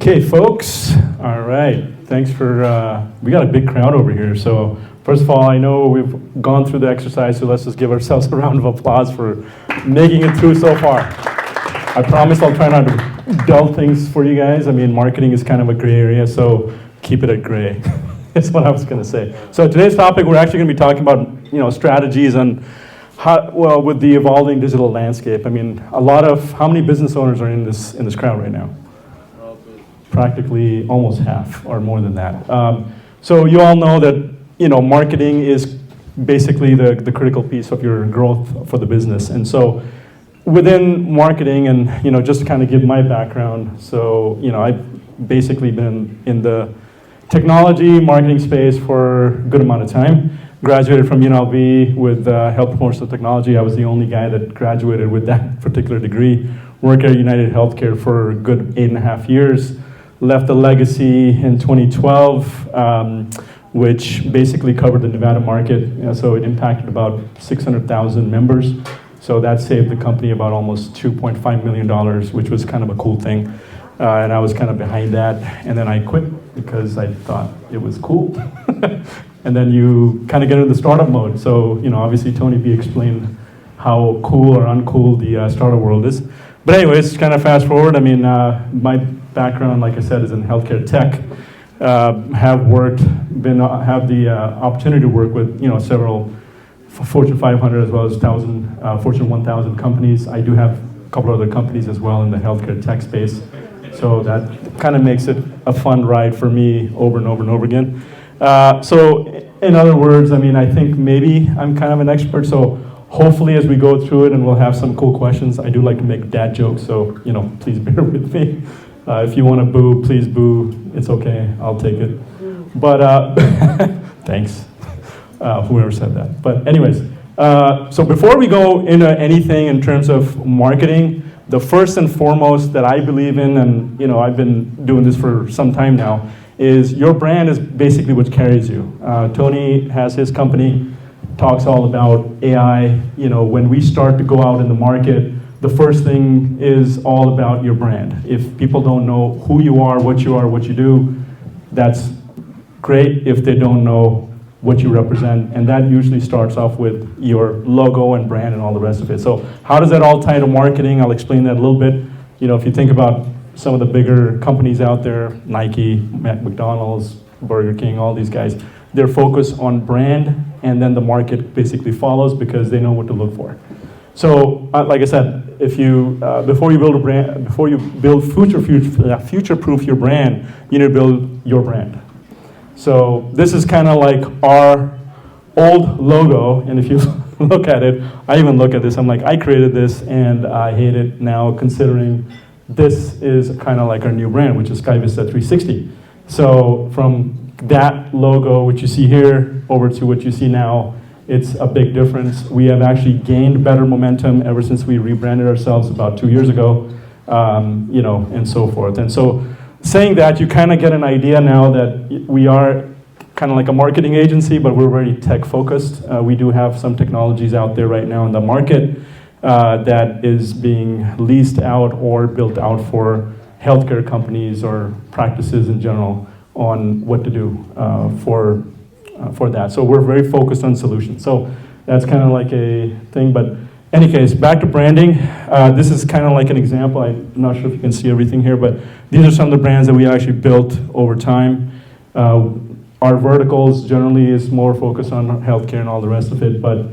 Okay, folks. All right. Thanks for, we got a big crowd over here. So first of all, I know we've gone through the exercise, so let's just give ourselves a round of applause for making it through so far. I promise I'll try not to dull things for you guys. I mean, marketing is kind of a gray area, so keep it at gray. That's what I was going to say. So today's topic, we're actually going to be talking about, strategies and how, well, with the evolving digital landscape. I mean, how many business owners are in this crowd right now? Practically almost half or more than that. So you all know that, marketing is basically the critical piece of your growth for the business. And so within marketing and, just to kind of give my background, so, I've basically been in the technology marketing space for a good amount of time. Graduated from UNLV with health promotional technology. I was the only guy that graduated with that particular degree. Worked at United Healthcare for a good 8.5 years. Left a legacy in 2012, which basically covered the Nevada market. So it impacted about 600,000 members. So that saved the company about almost $2.5 million, which was kind of a cool thing. And I was kind of behind that. And then I quit because I thought it was cool. And then you kind of get into the startup mode. So, obviously Tony B explained how cool or uncool the startup world is. But anyways, kind of fast forward. I mean, my background, like I said, is in healthcare tech. Have the opportunity to work with, several Fortune 500 as well as Fortune 1000 companies. I do have a couple other companies as well in the healthcare tech space. So that kind of makes it a fun ride for me over and over and over again. So in other words, I mean, I think maybe I'm kind of an expert. So hopefully as we go through it and we'll have some cool questions, I do like to make dad jokes. So, please bear with me. If you want to boo, please boo. It's okay. I'll take it. But thanks, whoever said that. But anyways, so before we go into anything in terms of marketing, the first and foremost that I believe in, and I've been doing this for some time now, is your brand is basically what carries you. Tony has his company, talks all about AI. When we start to go out in the market, the first thing is all about your brand. If people don't know who you are, what you do, that's great if they don't know what you represent. And that usually starts off with your logo and brand and all the rest of it. So how does that all tie to marketing? I'll explain that a little bit. If you think about some of the bigger companies out there, Nike, McDonald's, Burger King, all these guys, they're focused on brand, and then the market basically follows because they know what to look for. So, like I said, if you before you build a brand, before you build future-proof your brand, you need to build your brand. So this is kind of like our old logo, and if you look at it, I even look at this. I'm like, I created this, and I hate it now, considering this is kind of like our new brand, which is SkyVista 360. So from that logo, which you see here, over to what you see now, it's a big difference. We have actually gained better momentum ever since we rebranded ourselves about 2 years ago, and so forth. And so saying that, you kind of get an idea now that we are kind of like a marketing agency, but we're very tech focused. We do have some technologies out there right now in the market that is being leased out or built out for healthcare companies or practices in general on what to do for that. So we're very focused on solutions. So that's kind of like a thing. But any case, back to branding. This is kind of like an example. I'm not sure if you can see everything here, but these are some of the brands that we actually built over time. Our verticals generally is more focused on healthcare and all the rest of it, but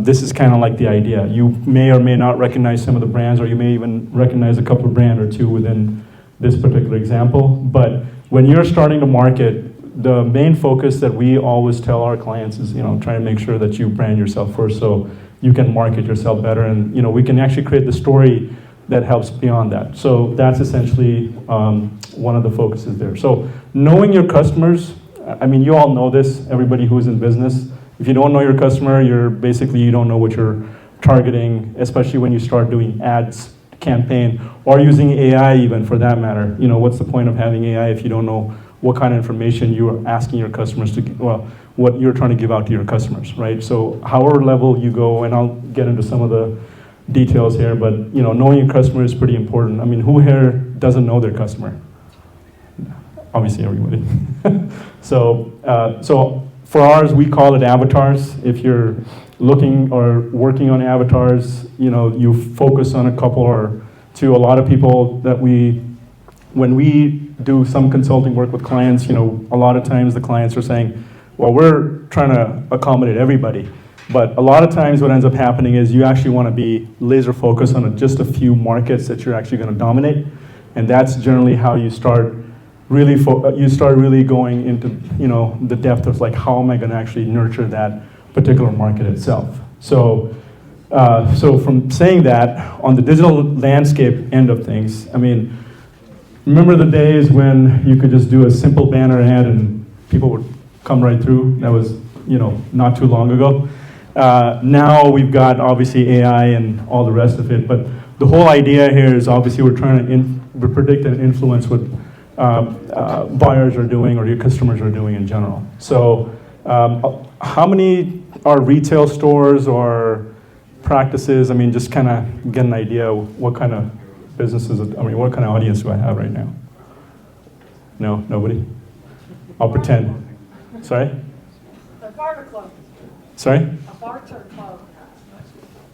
this is kind of like the idea. You may or may not recognize some of the brands, or you may even recognize a couple of brand or two within this particular example. But when you're starting to market, the main focus that we always tell our clients is, try to make sure that you brand yourself first so you can market yourself better. And, we can actually create the story that helps beyond that. So that's essentially one of the focuses there. So knowing your customers, I mean, you all know this, everybody who's in business. If you don't know your customer, you don't know what you're targeting, especially when you start doing ads campaign or using AI even for that matter. What's the point of having AI if you don't know what kind of information you're asking your customers to, what you're trying to give out to your customers, right? So however level you go, and I'll get into some of the details here, but knowing your customer is pretty important. I mean, who here doesn't know their customer? obviously everybody. So for ours, we call it avatars. If you're looking or working on avatars, you focus on a couple or two. A lot of people that when we do some consulting work with clients, a lot of times the clients are saying, well, we're trying to accommodate everybody. But a lot of times what ends up happening is you actually want to be laser focused on just a few markets that you're actually going to dominate. And that's generally how you start really going into the depth of like, how am I going to actually nurture that particular market itself. So from saying that, on the digital landscape end of things, I mean, remember the days when you could just do a simple banner ad and people would come right through? That was, not too long ago. Now we've got obviously AI and all the rest of it, but the whole idea here is obviously we're trying to predict and influence what buyers are doing or your customers are doing in general. So how many are retail stores or practices? I mean, just kind of get an idea what kind of businesses, what kind of audience do I have right now? No, nobody? I'll pretend. Sorry? A barter club. Sorry? A barter club.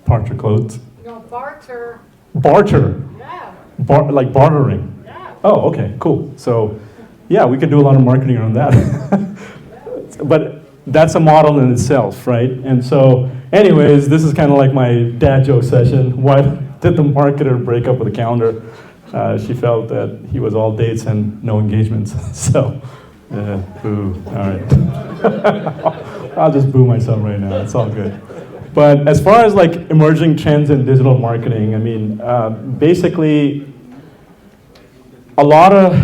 Barter clothes? No, barter. Barter? Yeah. Like bartering? Yeah. Oh, okay, cool. So, yeah, we could do a lot of marketing around that. But that's a model in itself, right? And so, anyways, this is kind of like my dad joke session. Why did the marketer break up with the calendar? She felt that he was all dates and no engagements. So, boo, all right. I'll just boo myself right now, it's all good. But as far as like emerging trends in digital marketing, I mean, basically, a lot of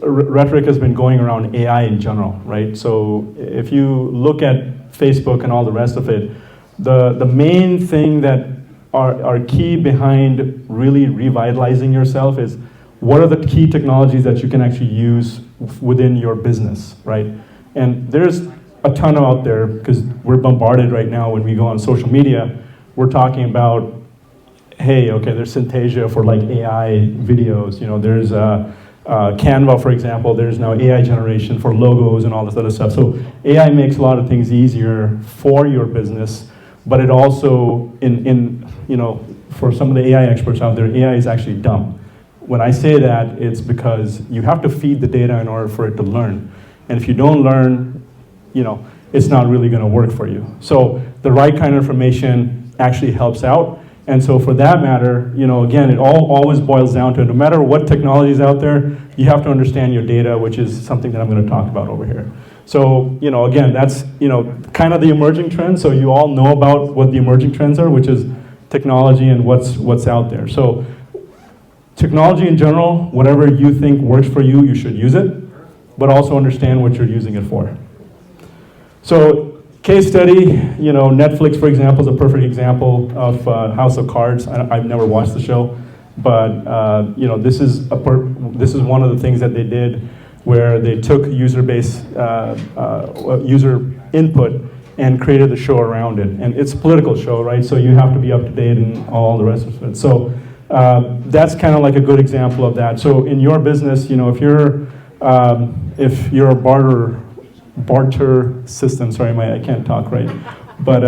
rhetoric has been going around AI in general, right? So if you look at Facebook and all the rest of it, the main thing that are key behind really revitalizing yourself is what are the key technologies that you can actually use within your business, right? And there's a ton out there because we're bombarded right now when we go on social media. We're talking about, hey, okay, there's Synthesia for like AI videos. There's Canva, for example. There's now AI generation for logos and all this other stuff. So AI makes a lot of things easier for your business, but it also, for some of the AI experts out there, AI is actually dumb. When I say that, it's because you have to feed the data in order for it to learn. And if you don't learn, it's not really going to work for you. So the right kind of information actually helps out. And so for that matter, again, it always boils down to no matter what technology is out there, you have to understand your data, which is something that I'm going to talk about over here. So, again, that's, kind of the emerging trends. So you all know about what the emerging trends are, which is technology and what's out there. So technology in general, whatever you think works for you, you should use it, but also understand what you're using it for. So case study, Netflix, for example, is a perfect example of House of Cards. I've never watched the show, but this is one of the things that they did where they took user input and created the show around it. And it's a political show, right? So you have to be up to date and all the rest of it. So that's kind of like a good example of that. So in your business, if you're a barter system, sorry, I can't talk right. But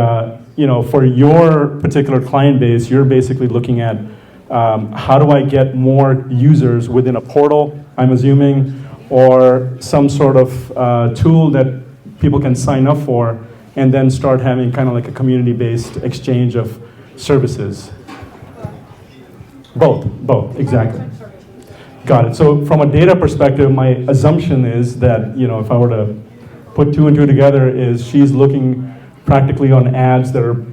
for your particular client base, you're basically looking at how do I get more users within a portal, I'm assuming, or some sort of tool that people can sign up for, and then start having kind of like a community-based exchange of services. Both, exactly. Got it. So from a data perspective, my assumption is that, if I were to put two and two together, is she's looking practically on ads that are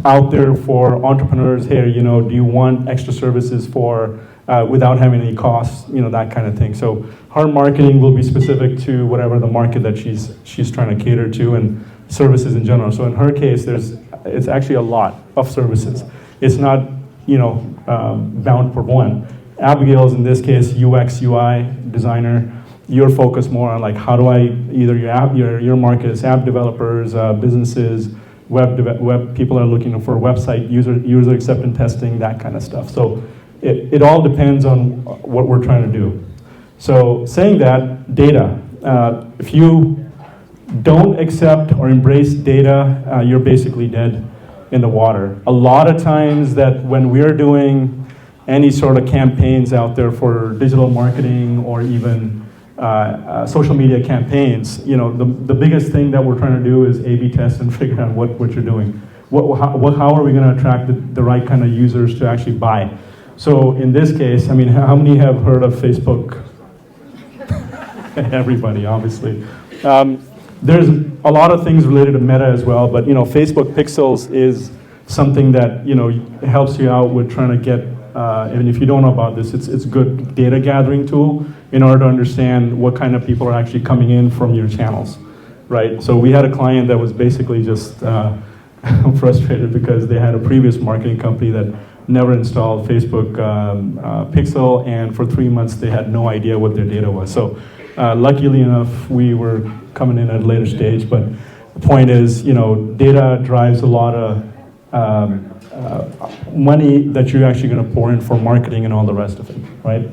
out there for entrepreneurs. Hey, do you want extra services for without having any costs, that kind of thing. So her marketing will be specific to whatever the market that she's trying to cater to and services in general. So in her case, it's actually a lot of services. It's not, bound for one. Abigail's, in this case, UX, UI designer. You're focused more on like, how do I, either your market is app developers, businesses, web people are looking for website, user acceptance testing, that kind of stuff. So it all depends on what we're trying to do. So saying that, data. If you don't accept or embrace data, you're basically dead in the water. A lot of times that when we're doing any sort of campaigns out there for digital marketing or even social media campaigns, the biggest thing that we're trying to do is A/B test and figure out what you're doing. How are we going to attract the right kind of users to actually buy? So in this case, I mean, how many have heard of Facebook? Everybody, obviously. There's a lot of things related to Meta as well, but Facebook Pixels is something that helps you out with trying to get. And if you don't know about this, it's a good data gathering tool in order to understand what kind of people are actually coming in from your channels, right? So we had a client that was basically just frustrated because they had a previous marketing company that never installed Facebook Pixel, and for 3 months they had no idea what their data was. So luckily enough, we were coming in at a later stage, but the point is, data drives a lot of money that you're actually going to pour in for marketing and all the rest of it, right?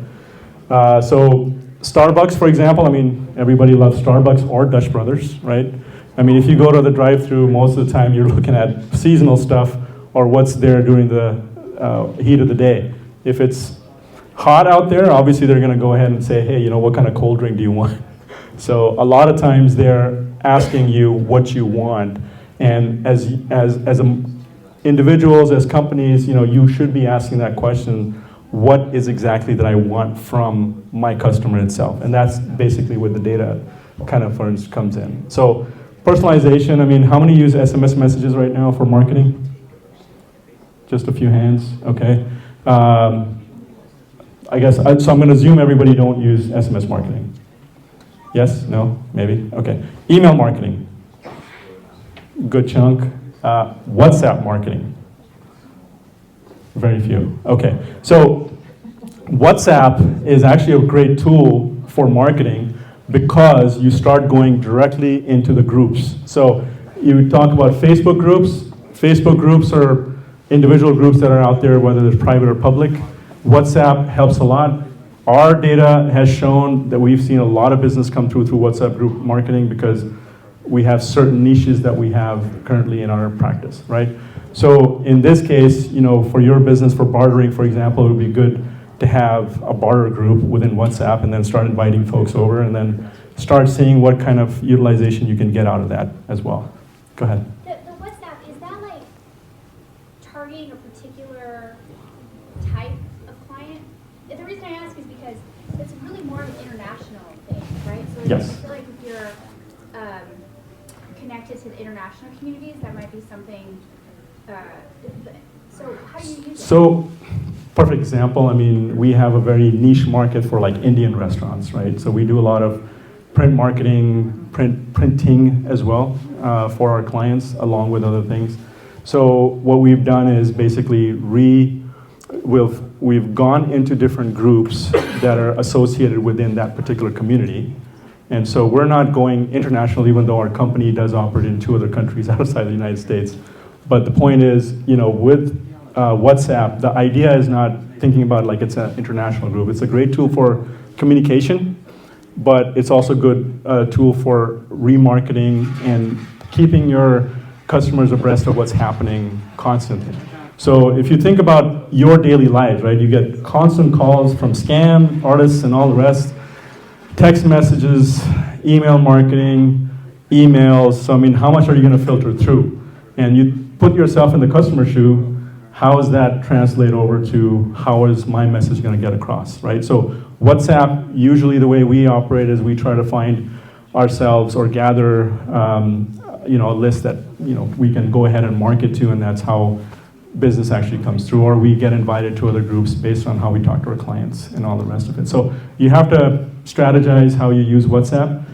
So Starbucks, for example, I mean, everybody loves Starbucks or Dutch Brothers, right? I mean, if you go to the drive-thru, most of the time you're looking at seasonal stuff or what's there during the heat of the day. If it's hot out there, obviously they're going to go ahead and say, hey, what kind of cold drink do you want? So a lot of times they're asking you what you want, and as individuals, as companies, you should be asking that question, what is exactly that I want from my customer itself? And that's basically where the data kind of first comes in. So personalization, I mean, how many use SMS messages right now for marketing? Just a few hands, okay. I guess, so I'm going to assume everybody don't use SMS marketing. Yes? No? Maybe? Okay. Email marketing. Good chunk. WhatsApp marketing. Very few. Okay. So WhatsApp is actually a great tool for marketing because you start going directly into the groups. So you talk about Facebook groups. Facebook groups are individual groups that are out there, whether they're private or public. WhatsApp helps a lot. Our data has shown that we've seen a lot of business come through WhatsApp group marketing because we have certain niches that we have currently in our practice, right? So in this case, for your business, for bartering, for example, it would be good to have a barter group within WhatsApp and then start inviting folks over and then start seeing what kind of utilization you can get out of that as well. Go ahead. The WhatsApp, is that like targeting a particular type of client? The reason I ask is because it's really more of an international thing, right? So yes. I feel like if you're connected to the international communities, that might be something. So how do you use it? So, perfect example. I mean, we have a very niche market for like Indian restaurants, right? So we do a lot of print marketing, printing as well for our clients, along with other things. So what we've done is basically we've gone into different groups that are associated within that particular community. And so we're not going international, even though our company does operate in 2 other countries outside the United States. But the point is, with WhatsApp, the idea is not thinking about like it's an international group. It's a great tool for communication, but it's also a good tool for remarketing and keeping your customers abreast of what's happening constantly. So if you think about your daily lives, right, you get constant calls from scam artists and all the rest, text messages, email marketing, emails. So I mean, how much are you going to filter through? And you put yourself in the customer shoe, how does that translate over to how is my message going to get across, right? So WhatsApp, usually the way we operate is we try to find ourselves or gather a list that we can go ahead and market to, and that's how business actually comes through, or we get invited to other groups based on how we talk to our clients and all the rest of it. So you have to strategize how you use WhatsApp.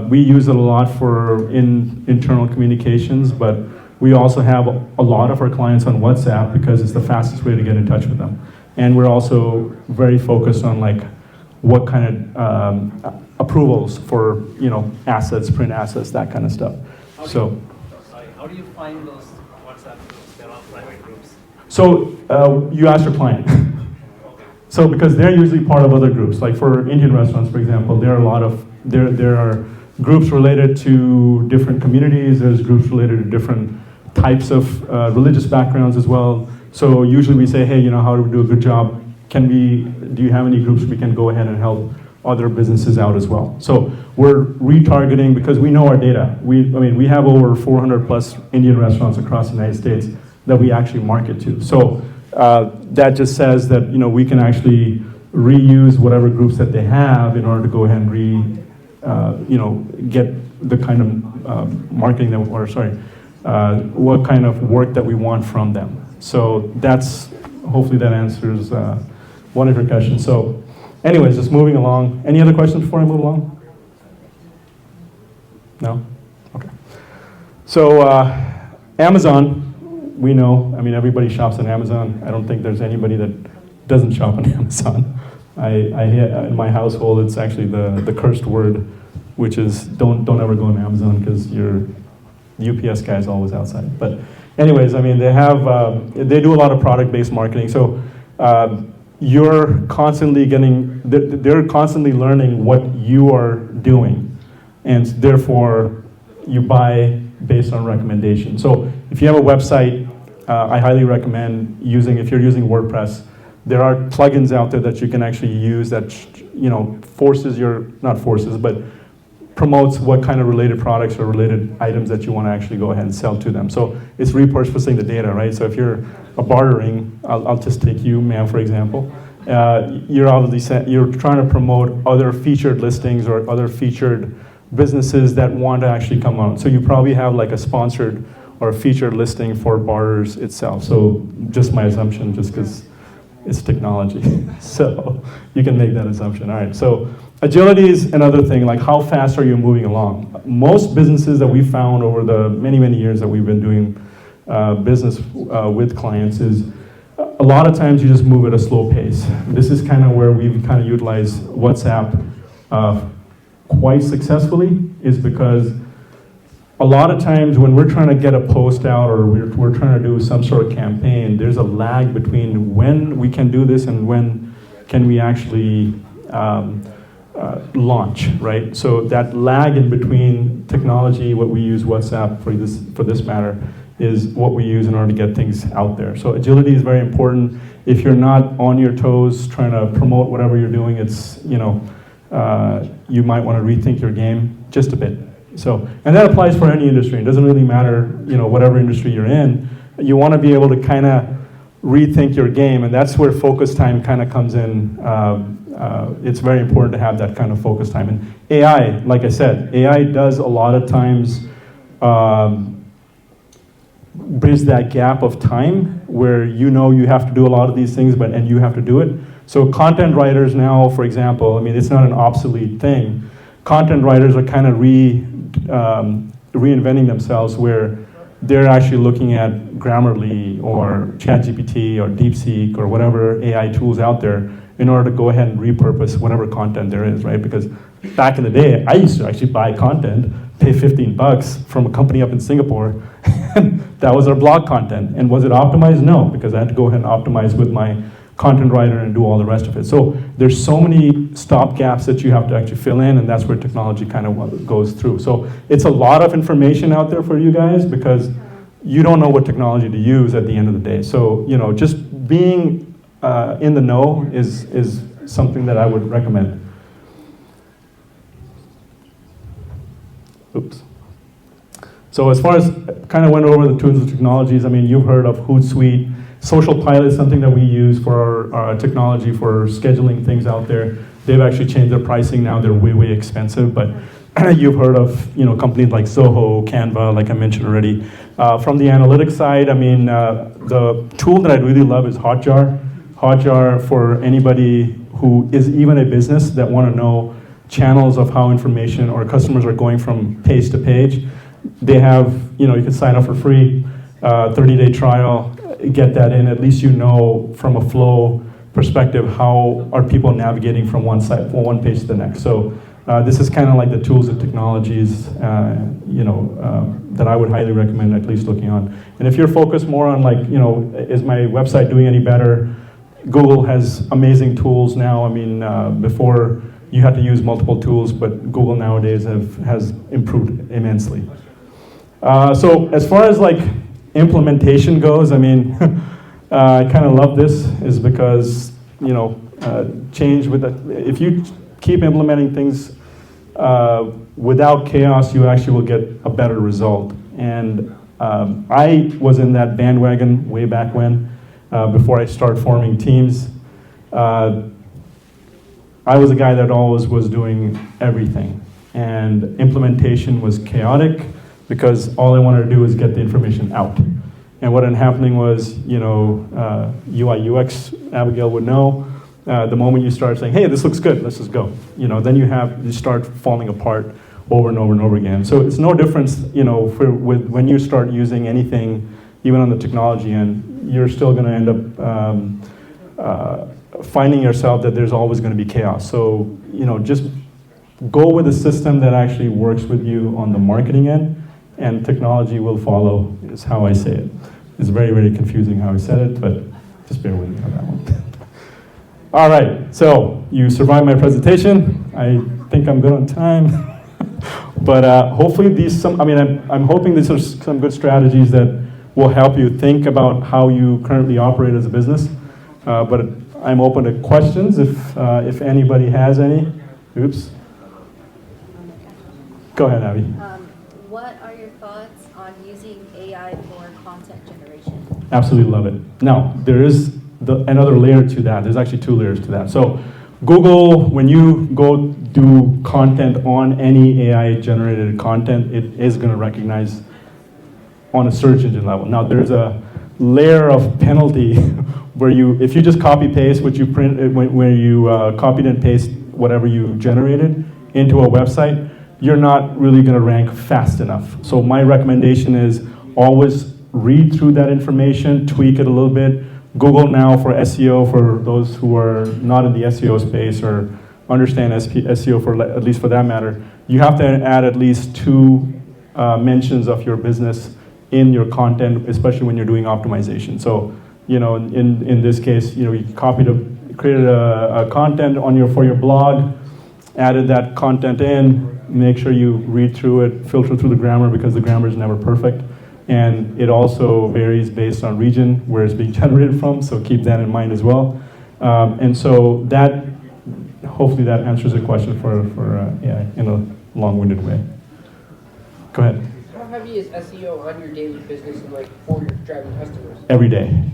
We use it a lot for internal communications, but we also have a lot of our clients on WhatsApp because it's the fastest way to get in touch with them. And we're also very focused on like what kind of approvals for assets, print assets, that kind of stuff. How do you find those WhatsApp groups? They're all private groups. So you ask your client. So because they're usually part of other groups, like for Indian restaurants, for example, there are groups related to different communities. There's groups related to different types of religious backgrounds as well. So usually we say, hey, how do we do a good job? Do you have any groups we can go ahead and help other businesses out as well? So we're retargeting because we know our data. We have over 400 plus Indian restaurants across the United States that we actually market to. So that just says that we can actually reuse whatever groups that they have in order to go ahead and get the kind of marketing that, what kind of work that we want from them. So hopefully that answers one of your questions. So anyways, just moving along. Any other questions before I move along? No? Okay. So Amazon, we know, everybody shops on Amazon. I don't think there's anybody that doesn't shop on Amazon. In my household, it's actually the cursed word, which is don't ever go on Amazon because your UPS guy is always outside. But anyways, they do a lot of product-based marketing. So you're constantly they're constantly learning what you are doing, and therefore you buy based on recommendation. So if you have a website, I highly recommend if you're using WordPress, there are plugins out there that you can actually use that promotes what kind of related products or related items that you want to actually go ahead and sell to them. So it's repurposing the data, right? So if you're a bartering, I'll just take you, ma'am, for example. You're trying to promote other featured listings or other featured businesses that want to actually come out. So you probably have like a sponsored or a featured listing for barters itself. So just my assumption, just because it's technology. So you can make that assumption. All right, so agility is another thing, like how fast are you moving along? Most businesses that we found over the many, many years that we've been doing business with clients is a lot of times you just move at a slow pace. This is kind of where we've kind of utilized WhatsApp quite successfully, is because a lot of times when we're trying to get a post out or we're trying to do some sort of campaign, there's a lag between when we can do this and when can we actually launch, right? So that lag in between technology, what we use WhatsApp for this matter, is what we use in order to get things out there. So agility is very important. If you're not on your toes trying to promote whatever you're doing, it's, you might want to rethink your game just a bit. So, and that applies for any industry. It doesn't really matter, whatever industry you're in. You want to be able to kind of rethink your game, and that's where focus time kind of comes in. It's very important to have that kind of focus time. And AI, like I said, AI does a lot of times bridge that gap of time where you have to do a lot of these things, and you have to do it. So content writers now, for example, it's not an obsolete thing. Content writers are kind of reinventing themselves, where they're actually looking at Grammarly or ChatGPT or DeepSeek or whatever AI tools out there in order to go ahead and repurpose whatever content there is, right? Because back in the day, I used to actually buy content, pay $15 from a company up in Singapore, and that was our blog content. And was it optimized? No, because I had to go ahead and optimize with my content writer and do all the rest of it. So there's so many stop gaps that you have to actually fill in, and that's where technology kind of goes through. So it's a lot of information out there for you guys because you don't know what technology to use at the end of the day. So just being in the know is something that I would recommend. Oops. So as far as kind of went over the tools and technologies, you've heard of Hootsuite. Social Pilot is something that we use for our technology for scheduling things out there. They've actually changed their pricing now. They're way, way expensive, but you've heard of companies like Zoho, Canva, like I mentioned already. From the analytics side, the tool that I really love is Hotjar. Hotjar, for anybody who is even a business that want to know channels of how information or customers are going from page to page. They have, you can sign up for free, 30-day trial, get that in. At least from a flow perspective, how are people navigating from one page to the next. So this is kind of like the tools and technologies, that I would highly recommend at least looking on. And if you're focused more on is my website doing any better, Google has amazing tools now. I mean, before you had to use multiple tools, but Google nowadays has improved immensely. So as far as like implementation goes, I mean, I kind of love this is because, you know, change with if you keep implementing things without chaos, you actually will get a better result. And I was in that bandwagon way back when, before I started forming teams. I was a guy that always was doing everything. And implementation was chaotic because all I wanted to do was get the information out. And what ended happening was, you know, UI, UX, Abigail would know, the moment you start saying, hey, this looks good, let's just go. You know, then you start falling apart over and over and over again. So it's no difference, you know, when you start using anything, even on the technology end, you're still gonna end up finding yourself that there's always gonna be chaos. So, you know, just go with a system that actually works with you on the marketing end, and technology will follow, is how I say it. It's very, very confusing how I said it, but just bear with me on that one. All right, so you survived my presentation. I think I'm good on time. But hopefully I'm hoping these are some good strategies that will help you think about how you currently operate as a business. But I'm open to questions if anybody has any. Oops. Go ahead, Abby. What are your thoughts on using AI for content generation? Absolutely love it. Now, there is another layer to that. There's actually two layers to that. So Google, when you go do content on any AI-generated content, it is going to recognize on a search engine level. Now, there's a layer of penalty where if you just copy-paste what you print, where you copied and paste whatever you generated into a website, you're not really going to rank fast enough. So my recommendation is always read through that information, tweak it a little bit. Google now for SEO, for those who are not in the SEO space or understand SEO for at least for that matter, you have to add at least 2 mentions of your business in your content, especially when you're doing optimization. So, you know, in this case, you know, you created a content for your blog, added that content in, make sure you read through it, filter through the grammar because the grammar is never perfect. And it also varies based on region where it's being generated from, so keep that in mind as well. And so that, hopefully that answers the question for AI in a long-winded way. Go ahead. How heavy is SEO on your daily business and like for your driving customers? Every day,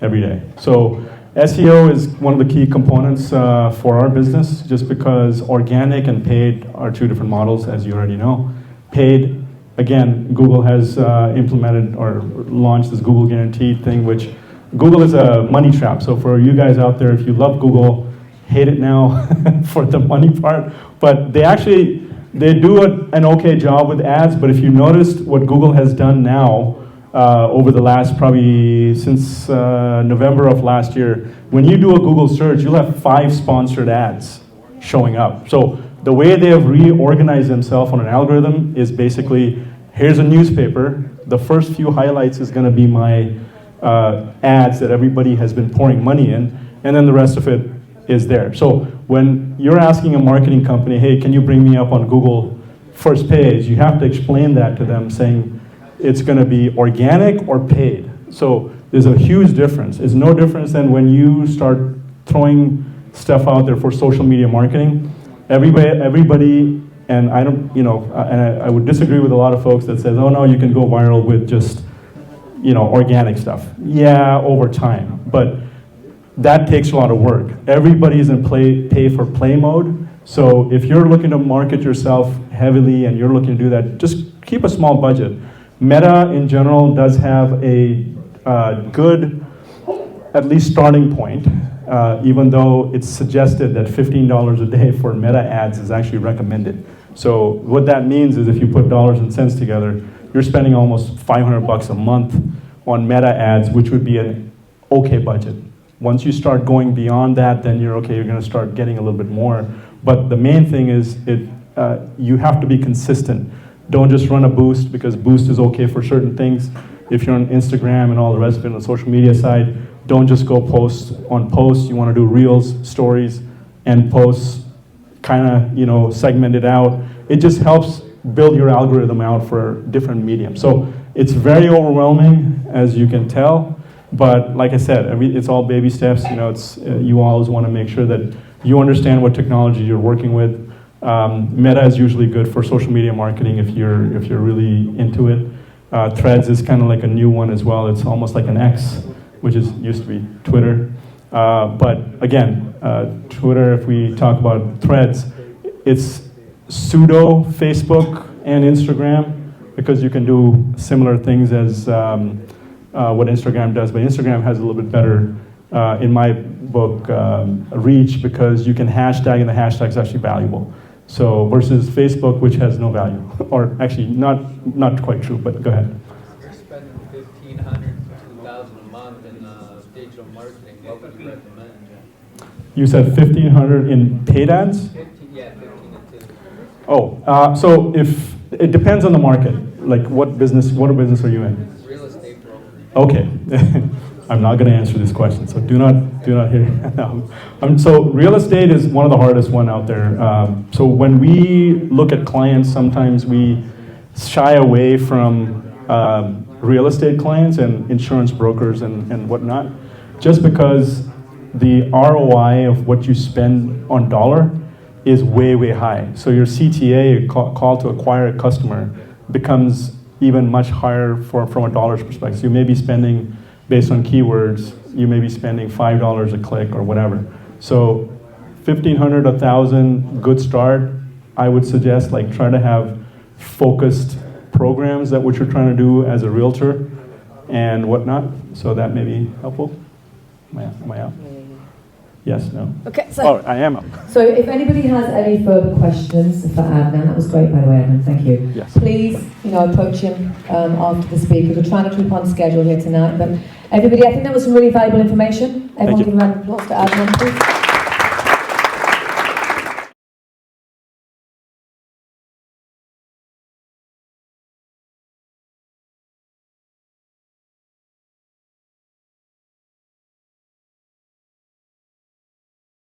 every day. So SEO is one of the key components for our business, just because organic and paid are 2 different models, as you already know. Paid, again, Google has implemented or launched this Google Guaranteed thing, which Google is a money trap. So for you guys out there, if you love Google, hate it now for the money part. But they do an okay job with ads, but if you noticed what Google has done now, over the last probably since November of last year, when you do a Google search, you'll have 5 sponsored ads showing up. So the way they have reorganized themselves on an algorithm is basically, here's a newspaper, the first few highlights is gonna be my ads that everybody has been pouring money in, and then the rest of it is there. So when you're asking a marketing company, hey, can you bring me up on Google first page, you have to explain that to them saying, it's going to be organic or paid. So there's a huge difference. It's no difference than when you start throwing stuff out there for social media marketing. Everybody, and I don't, you know, and I would disagree with a lot of folks that says, oh no, you can go viral with just, you know, organic stuff. Yeah, over time, but that takes a lot of work. Everybody's in pay for play mode. So if you're looking to market yourself heavily and you're looking to do that, just keep a small budget. Meta, in general, does have a good, at least starting point, even though it's suggested that $15 a day for Meta ads is actually recommended. So what that means is if you put dollars and cents together, you're spending almost $500 a month on Meta ads, which would be an okay budget. Once you start going beyond that, then you're okay, you're gonna start getting a little bit more. But the main thing is you have to be consistent. Don't just run a boost because boost is okay for certain things. if you're on Instagram and all the rest of it on the social media side, don't just go post on posts. You want to do reels, stories, and posts, kind of, segment it out. It just helps build your algorithm out for different mediums. So it's very overwhelming, as you can tell, but like I said, it's all baby steps. You always want to make sure that you understand what technology you're working with. Meta is usually good for social media marketing if you're really into it. Threads is kind of like a new one as well. It's almost like an X, which used to be Twitter. But again, Twitter, if we talk about Threads, it's pseudo Facebook and Instagram, because you can do similar things as what Instagram does. But Instagram has a little bit better, in my book, reach, because you can hashtag, and the hashtag is actually valuable. So versus Facebook, which has no value, or actually not quite true. But go ahead. You're spending $1,500 to $2,000 a month in digital marketing. What would you recommend? You said 1,500 in paid ads? 15 and 2. Oh, so if it depends on the market. Like what business are you in? Real estate broker. Okay. I'm not going to answer this question, so do not hear. No. So real estate is one of the hardest one out there. So when we look at clients, sometimes we shy away from real estate clients and insurance brokers and whatnot, just because the ROI of what you spend on dollar is way, way high. So your CTA, call to acquire a customer, becomes even much higher from a dollar's perspective. So you may be spending, based on keywords, you may be spending $5 a click or whatever. So $1,500, $1,000, good start. I would suggest try to have focused programs that what you're trying to do as a realtor and whatnot. So that may be helpful. Am I out? Yes, no? Okay, Oh, I am up. so if anybody has any further questions for Adnan, that was great by the way, Adnan, thank you. Yes. Please, approach him after the speaker. We're trying to keep on schedule here tonight, but everybody, I think that was some really valuable information. Everyone give a round of applause to Adnan, please.